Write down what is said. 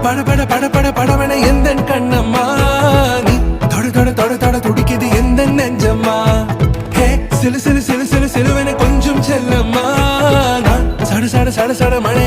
பட பட பட பட படவன எந்த கண்ணம்மா நீ தொட தொட தொட தொட துடிக்குது எந்த நெஞ்சம்மா ஹே சிலு சிலு சிலு சிலு சிலுவன கொஞ்சம் செல்லம்மா நான் சட சட சட சட மழை